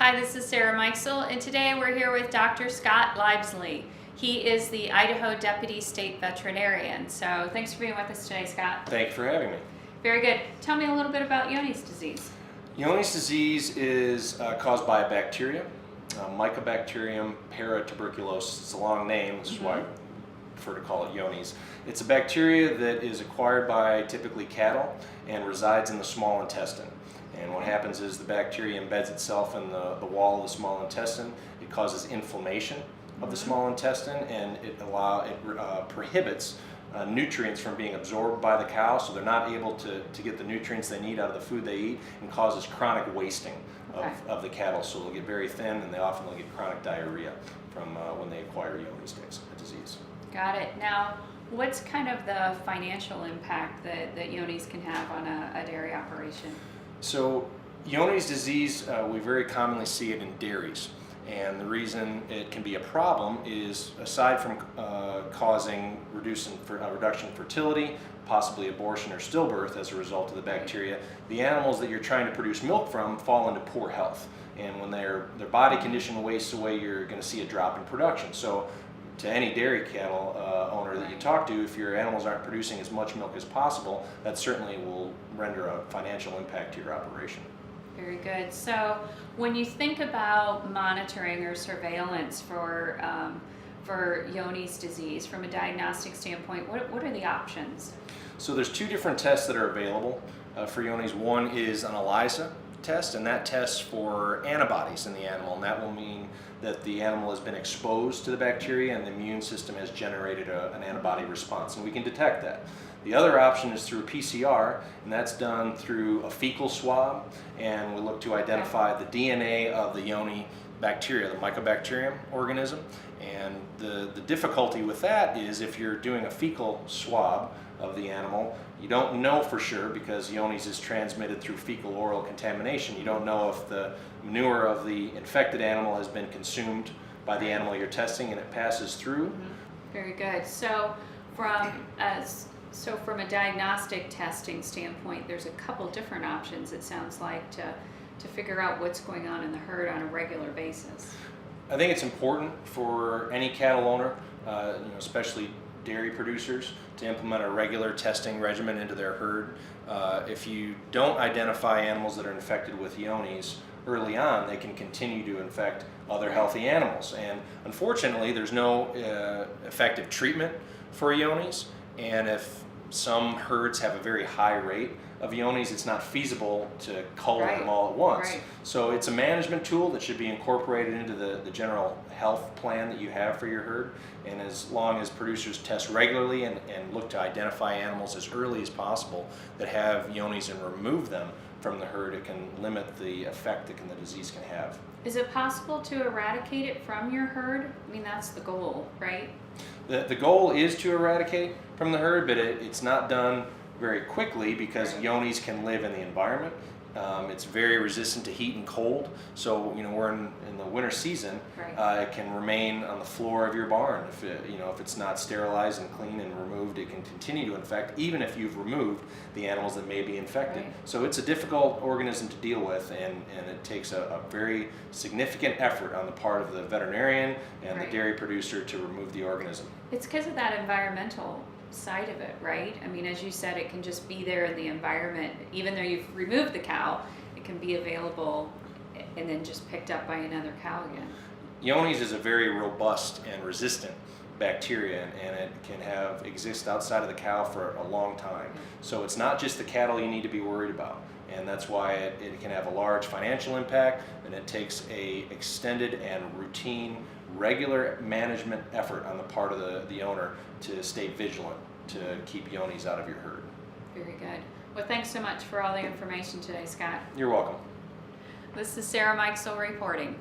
Hi, this is Sarah Leibsle, and today we're here with Dr. Scott Leibsle. He is the Idaho Deputy State Veterinarian. So thanks for being with us today, Scott. Thank you for having me. Very good. Tell me a little bit about Johne's disease. Johne's disease is caused by a bacteria, Mycobacterium paratuberculosis. It's a long name, which is why I prefer to call it Johne's. It's a bacteria that is acquired by typically cattle and resides in the small intestine. And what happens is the bacteria embeds itself in the wall of the small intestine. It causes inflammation of the small intestine, and it prohibits nutrients from being absorbed by the cow, so they're not able to get the nutrients they need out of the food they eat, and causes chronic wasting of the cattle. So they'll get very thin, and often they'll get chronic diarrhea from when they acquire Johne's disease. Got it. Now, what's kind of the financial impact that Johne's can have on a dairy operation? So Johne's disease, we very commonly see it in dairies. And the reason it can be a problem is, aside from causing reduction in fertility, possibly abortion or stillbirth as a result of the bacteria, the animals that you're trying to produce milk from fall into poor health. And when their body condition wastes away, you're going to see a drop in production. So to any dairy cattle owner that you talk to, if your animals aren't producing as much milk as possible, that certainly will render a financial impact to your operation. Very good. So when you think about monitoring or surveillance for Johne's disease from a diagnostic standpoint, what are the options? So there's two different tests that are available for Johne's. One is an ELISA test, and that tests for antibodies in the animal, and that will mean that the animal has been exposed to the bacteria and the immune system has generated an antibody response, and we can detect that. The other option is through PCR, and that's done through a fecal swab, and we look to identify the DNA of the Johne bacteria, the Mycobacterium organism. And the difficulty with that is, if you're doing a fecal swab of the animal, you don't know for sure, because Johne's is transmitted through fecal oral contamination. You don't know if the manure of the infected animal has been consumed by the animal you're testing and it passes through. Very good. So from a diagnostic testing standpoint, there's a couple different options, it sounds like, to figure out what's going on in the herd on a regular basis. I think it's important for any cattle owner, especially dairy producers, to implement a regular testing regimen into their herd. If you don't identify animals that are infected with Johne's early on, they can continue to infect other healthy animals. And unfortunately, there's no effective treatment for Johne's. And if some herds have a very high rate of Johne's, it's not feasible to cull them all at once. So it's a management tool that should be incorporated into the general health plan that you have for your herd. And as long as producers test regularly and look to identify animals as early as possible that have Johne's and remove them from the herd, it can limit the effect that the disease can have. Is it possible to eradicate it from your herd? I mean, that's the goal, right? The goal is to eradicate from the herd, but it's not done very quickly, because Johne's can live in the environment. It's very resistant to heat and cold. So we're in the winter season. It can remain on the floor of your barn. If it's not sterilized and clean and removed, it can continue to infect, even if you've removed the animals that may be infected. So it's a difficult organism to deal with, and it takes a very significant effort on the part of the veterinarian and the dairy producer to remove the organism. It's because of that environmental side of it, right? I mean, as you said, it can just be there in the environment. Even though you've removed the cow, it can be available and then just picked up by another cow again. Johne's is a very robust and resistant bacteria, and it can exist outside of the cow for a long time. So it's not just the cattle you need to be worried about, and that's why it can have a large financial impact, and it takes a extended and routine, regular management effort on the part of the owner to stay vigilant to keep Johne's out of your herd. Very good. Well, thanks so much for all the information today, Scott. You're welcome. This is Sarah Leibsle reporting.